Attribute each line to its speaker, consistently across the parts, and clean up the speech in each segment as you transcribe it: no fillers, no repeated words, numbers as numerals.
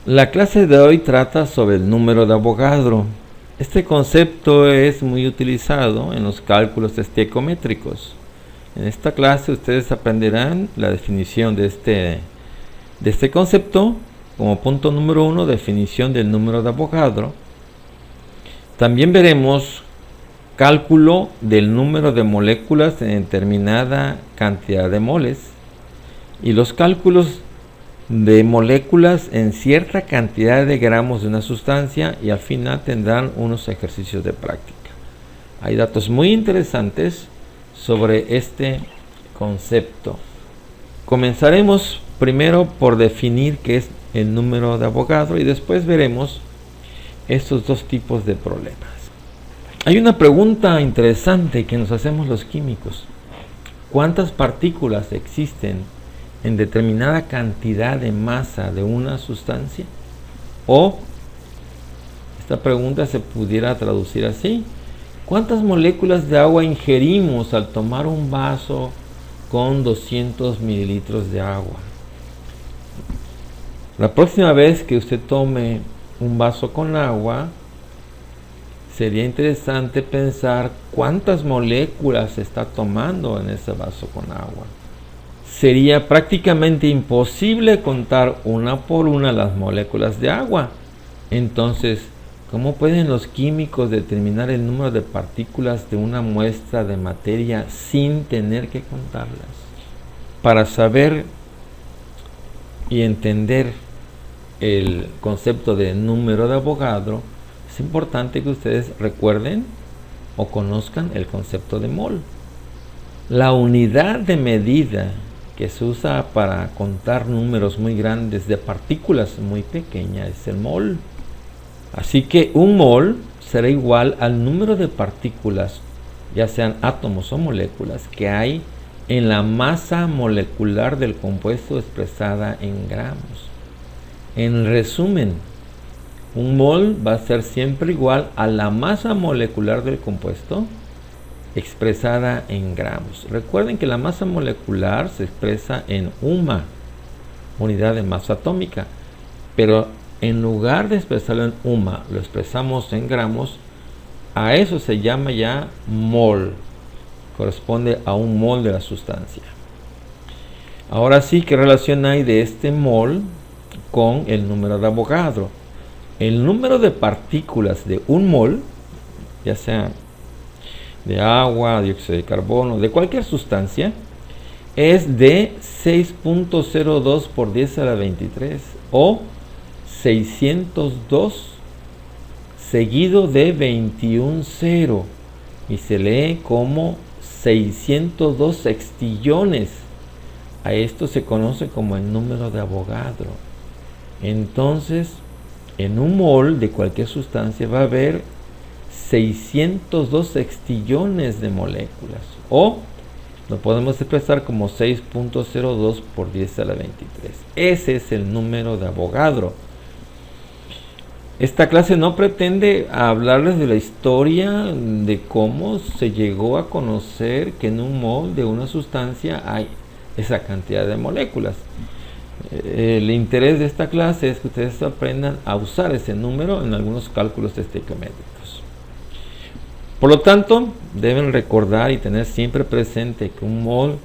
Speaker 1: La clase de hoy trata sobre el número de Avogadro. Este concepto es muy utilizado en los cálculos estequiométricos. En esta clase ustedes aprenderán la definición de este concepto. Como punto número 1, definición del número de Avogadro. También veremos cálculo del número de moléculas en determinada cantidad de moles y los cálculos de moléculas en cierta cantidad de gramos de una sustancia, y al final tendrán unos ejercicios de práctica. Hay datos muy interesantes sobre este concepto. Comenzaremos primero por definir qué es el número de Avogadro y después veremos estos dos tipos de problemas. Hay una pregunta interesante que nos hacemos los químicos: ¿cuántas partículas existen en determinada cantidad de masa de una sustancia? O esta pregunta se pudiera traducir así: ¿cuántas moléculas de agua ingerimos al tomar un vaso con 200 mililitros de agua? La próxima vez que usted tome un vaso con agua, sería interesante pensar cuántas moléculas está tomando en ese vaso con agua. Sería prácticamente imposible contar una por una las moléculas de agua. Entonces, ¿cómo pueden los químicos determinar el número de partículas de una muestra de materia sin tener que contarlas? Para saber y entender el concepto de número de Avogadro, es importante que ustedes recuerden o conozcan el concepto de mol. La unidad de medida que se usa para contar números muy grandes de partículas muy pequeñas es el mol. Así que un mol será igual al número de partículas, ya sean átomos o moléculas, que hay en la masa molecular del compuesto expresada en gramos. En resumen, un mol va a ser siempre igual a la masa molecular del compuesto expresada en gramos. Recuerden que la masa molecular se expresa en UMA, unidad de masa atómica, pero en lugar de expresarlo en UMA, lo expresamos en gramos. A eso se llama ya mol, corresponde a un mol de la sustancia. Ahora sí, ¿qué relación hay de este mol con el número de Avogadro? El número de partículas de un mol, ya sea de agua, dióxido de carbono, de cualquier sustancia, es de 6.02 por 10 a la 23 o 602 seguido de 21 cero, y se lee como 602 sextillones. A esto se conoce como el número de Avogadro. Entonces, en un mol de cualquier sustancia va a haber 602 sextillones de moléculas, o lo podemos expresar como 6.02 por 10 a la 23. Ese es el número de Avogadro. Esta clase no pretende hablarles de la historia de cómo se llegó a conocer que en un mol de una sustancia hay esa cantidad de moléculas. El interés de esta clase es que ustedes aprendan a usar ese número en algunos cálculos estequiométricos. Por lo tanto, deben recordar y tener siempre presente que un mol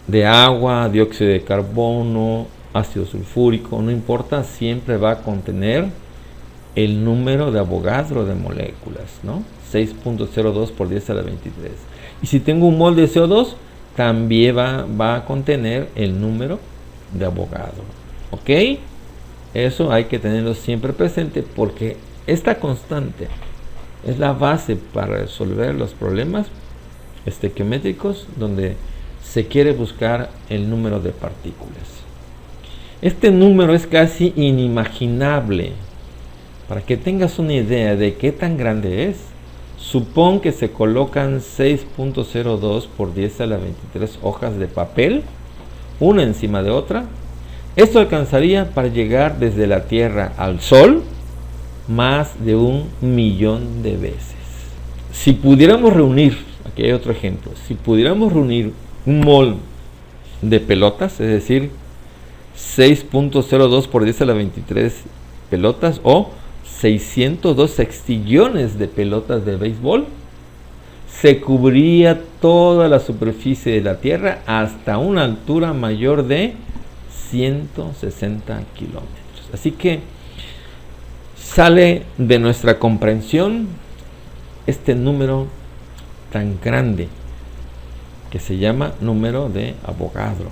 Speaker 1: de agua, dióxido de carbono, ácido sulfúrico, no importa, siempre va a contener el número de Avogadro de moléculas, ¿no? 6.02 por 10 a la 23. Y si tengo un mol de CO2, también va a contener el número de Avogadro. ¿Ok? Eso hay que tenerlo siempre presente, porque esta constante es la base para resolver los problemas estequiométricos donde se quiere buscar el número de partículas. Este número es casi inimaginable. Para que tengas una idea de qué tan grande es, supón que se colocan 6.02 por 10 a la 23 hojas de papel, una encima de otra. Esto alcanzaría para llegar desde la Tierra al Sol más de 1 millón de veces. Si pudiéramos reunir, aquí hay otro ejemplo, si pudiéramos reunir un mol de pelotas, es decir, 6.02 por 10 a la 23 pelotas o 602 sextillones de pelotas de béisbol, se cubría toda la superficie de la Tierra hasta una altura mayor de 160 kilómetros. Así que sale de nuestra comprensión este número tan grande que se llama número de Avogadro.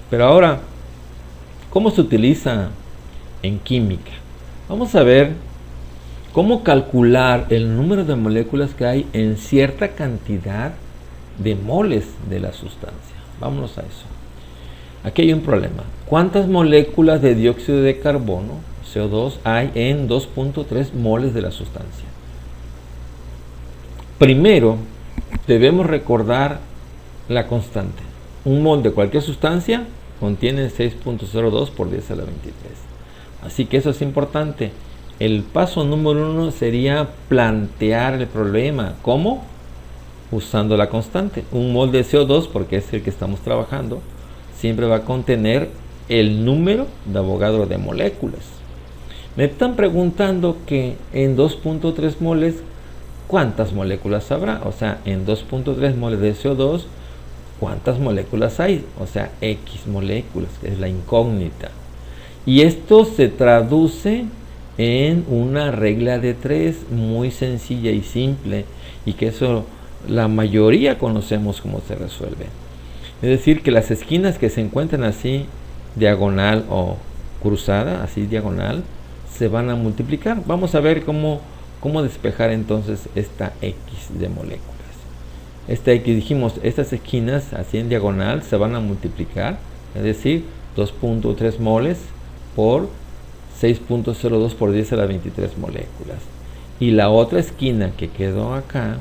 Speaker 1: Pero ahora, ¿cómo se utiliza en química? Vamos a ver cómo calcular el número de moléculas que hay en cierta cantidad de moles de la sustancia. Vámonos a eso. Aquí hay un problema. ¿Cuántas moléculas de dióxido de carbono, CO2, hay en 2.3 moles de la sustancia? Primero, debemos recordar la constante. Un mol de cualquier sustancia contiene 6.02 por 10 a la 23. Así que eso es importante. El paso número 1 sería plantear el problema. ¿Cómo? Usando la constante. Un mol de CO2, porque es el que estamos trabajando, siempre va a contener el número de Avogadro de moléculas. Me están preguntando que en 2.3 moles, ¿cuántas moléculas habrá? O sea, en 2.3 moles de CO2, ¿cuántas moléculas hay? O sea, X moléculas, que es la incógnita. Y esto se traduce en una regla de 3 muy sencilla y simple, y que eso la mayoría conocemos cómo se resuelve. Es decir, que las esquinas que se encuentran así diagonal o cruzada, así diagonal, se van a multiplicar. Vamos a ver cómo despejar entonces esta X de moléculas. Esta X, dijimos, estas esquinas así en diagonal se van a multiplicar, es decir, 2.3 moles por 6.02 por 10 a la 23 moléculas. Y la otra esquina que quedó acá,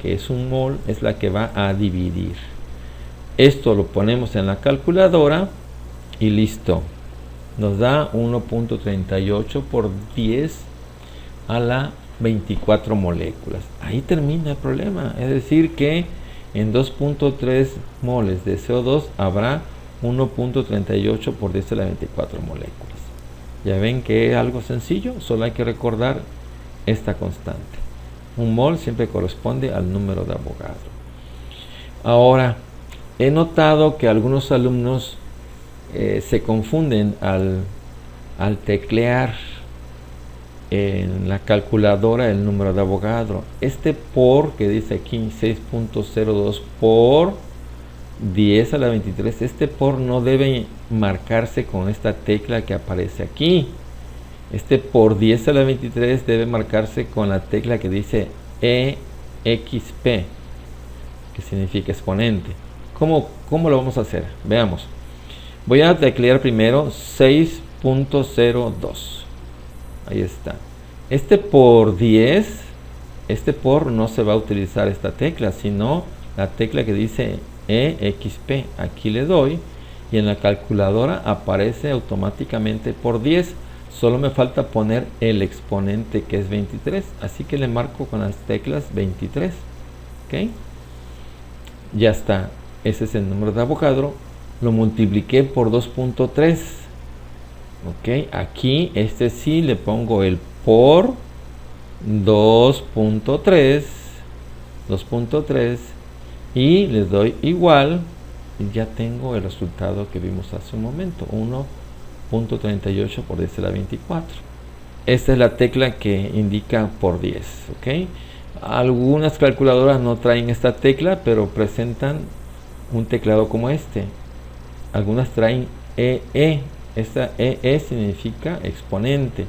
Speaker 1: que es un mol, es la que va a dividir. Esto lo ponemos en la calculadora y listo. Nos da 1.38 por 10 a la 24 moléculas. Ahí termina el problema. Es decir que en 2.3 moles de CO2 habrá 1.38 por 10 a la 24 moléculas. Ya ven que es algo sencillo, solo hay que recordar esta constante. Un mol siempre corresponde al número de Avogadro. Ahora, he notado que algunos alumnos se confunden al teclear en la calculadora el número de Avogadro. Este por que dice aquí 6.02 por 10 a la 23, este por no debe marcarse con esta tecla que aparece aquí. Este por 10 a la 23 debe marcarse con la tecla que dice EXP, que significa exponente. ¿Cómo lo vamos a hacer? Veamos. Voy a teclear primero 6.02. Ahí está. Este por 10, este por no se va a utilizar esta tecla, sino la tecla que dice EXP. Aquí le doy y en la calculadora aparece automáticamente por 10. Solo me falta poner el exponente, que es 23. Así que le marco con las teclas 23. ¿Ok? Ya está. Ese es el número de Avogadro. Lo multipliqué por 2.3. Ok, aquí este sí le pongo el por 2.3 y le doy igual y ya tengo el resultado que vimos hace un momento, 1.38 por 10 a la 24. Esta es la tecla que indica por 10. Ok, algunas calculadoras no traen esta tecla, pero presentan un teclado como este. Algunas traen EE. Esta EE significa exponente.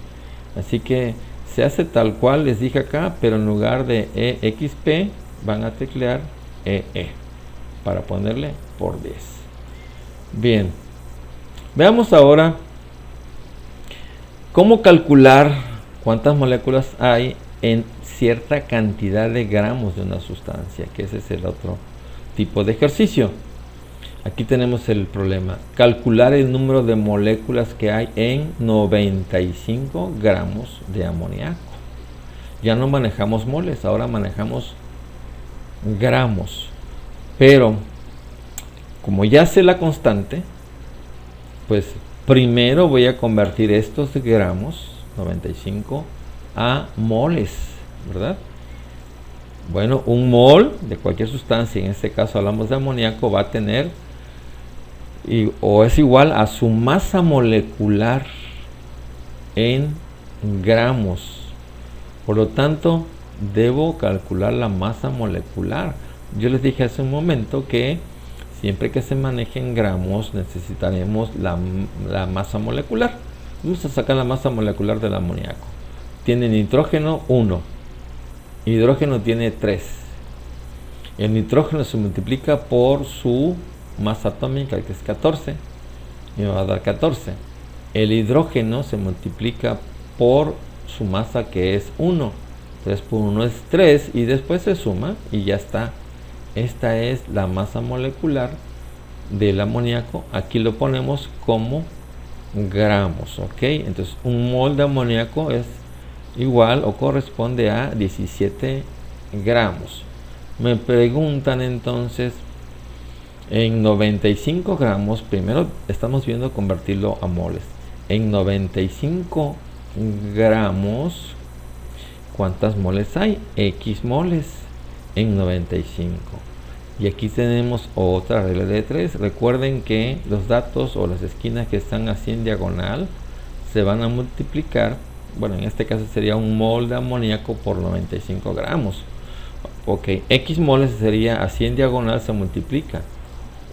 Speaker 1: Así que se hace tal cual les dije acá, pero en lugar de EXP van a teclear EE para ponerle por 10. Bien. Veamos ahora cómo calcular cuántas moléculas hay en cierta cantidad de gramos de una sustancia, que ese es el otro tipo de ejercicio. Aquí tenemos el problema. Calcular el número de moléculas que hay en 95 gramos de amoníaco. Ya no manejamos moles, ahora manejamos gramos. Pero, como ya sé la constante, Pues primero voy a convertir estos gramos, 95, a moles, ¿verdad? Bueno, un mol de cualquier sustancia, en este caso hablamos de amoníaco, va a tener o es igual a su masa molecular en gramos. Por lo tanto, debo calcular la masa molecular. Yo les dije hace un momento que siempre que se maneje en gramos necesitaremos la masa molecular. Vamos a sacar la masa molecular del amoníaco. Tiene nitrógeno 1, hidrógeno tiene 3. El nitrógeno se multiplica por su masa atómica, que es 14, y me va a dar 14. El hidrógeno se multiplica por su masa, que es 1. 3 por 1 es 3, y después se suma y ya está. Esta es la masa molecular del amoníaco. Aquí lo ponemos como gramos, ¿ok? Entonces un mol de amoníaco es igual o corresponde a 17 gramos. Me preguntan entonces, en 95 gramos, primero estamos viendo convertirlo a moles. En 95 gramos, ¿cuántas moles hay? X moles en 95. Y aquí tenemos otra regla de 3. Recuerden que los datos o las esquinas que están así en diagonal se van a multiplicar. Bueno, en este caso sería un mol de amoníaco por 95 gramos. Ok, X moles sería así en diagonal, se multiplica.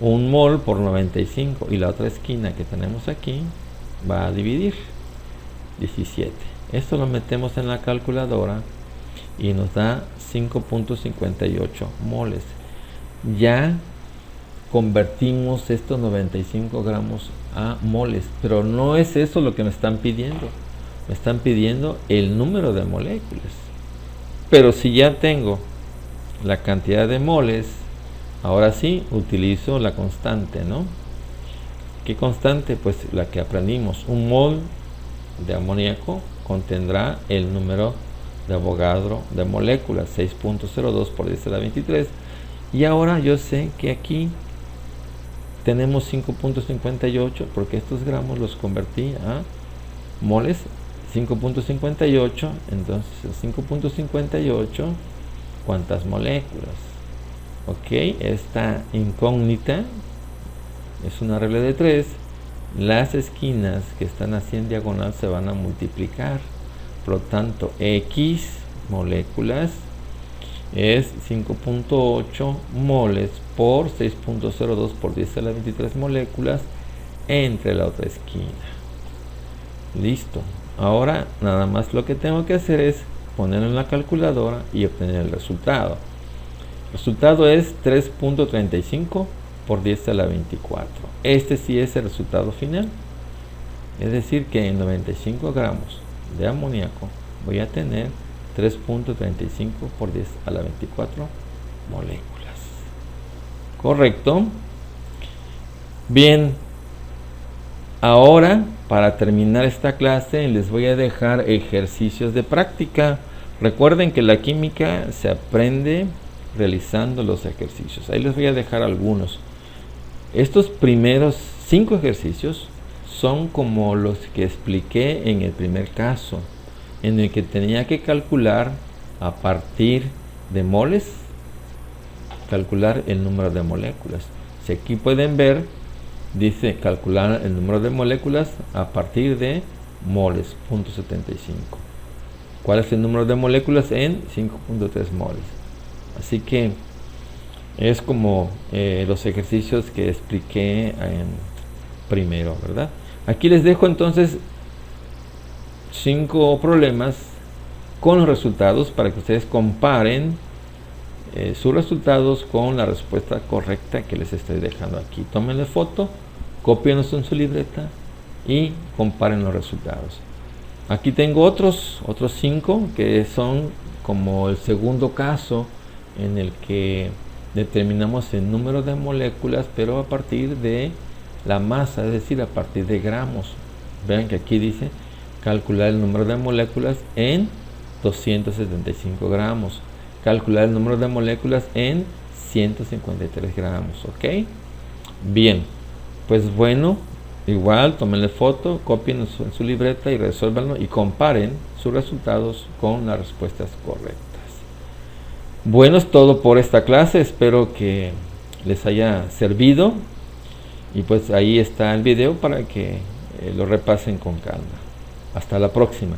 Speaker 1: Un mol por 95, y la otra esquina que tenemos aquí va a dividir 17. Esto lo metemos en la calculadora y nos da 5.58 moles. Ya convertimos estos 95 gramos a moles, pero no es eso lo que me están pidiendo. Me están pidiendo el número de moléculas. Pero si ya tengo la cantidad de moles, ahora sí utilizo la constante, ¿no? ¿Qué constante? Pues la que aprendimos. Un mol de amoníaco contendrá el número de Avogadro de moléculas, 6.02 por 10 a la 23. Y ahora yo sé que aquí tenemos 5.58 porque estos gramos los convertí a moles. 5.58, entonces 5.58, ¿cuántas moléculas? Ok, esta incógnita es una regla de 3. Las esquinas que están así en diagonal se van a multiplicar. Por lo tanto, X moléculas es 5.8 moles por 6.02 por 10 a la 23 moléculas entre la otra esquina. Listo. Ahora nada más lo que tengo que hacer es ponerlo en la calculadora y obtener el resultado. El resultado es 3.35 por 10 a la 24. Este sí es el resultado final. Es decir que en 95 gramos de amoníaco voy a tener 3.35 por 10 a la 24 moléculas. ¿Correcto? Bien. Ahora, para terminar esta clase, les voy a dejar ejercicios de práctica. Recuerden que la química se aprende realizando los ejercicios. Ahí les voy a dejar algunos. Estos primeros 5 ejercicios son como los que expliqué en el primer caso, en el que tenía que calcular a partir de moles, calcular el número de moléculas. Si aquí pueden ver, dice calcular el número de moléculas a partir de moles, 0.75. ¿Cuál es el número de moléculas? En 5.3 moles. Así que es como los ejercicios que expliqué primero, ¿verdad? Aquí les dejo entonces 5 problemas con los resultados para que ustedes comparen sus resultados con la respuesta correcta que les estoy dejando aquí. Tómenle foto, cópienlos en su libreta y comparen los resultados. Aquí tengo otros 5 que son como el segundo caso en el que determinamos el número de moléculas, pero a partir de la masa, es decir, a partir de gramos. Vean que aquí dice calcular el número de moléculas en 275 gramos. Calcular el número de moléculas en 153 gramos, ¿ok? Bien, pues bueno, Igual, tómenle foto, copien en su libreta y resuélvanlo y comparen sus resultados con las respuestas correctas. Bueno, es todo por esta clase, espero que les haya servido y pues ahí está el video para que lo repasen con calma. Hasta la próxima.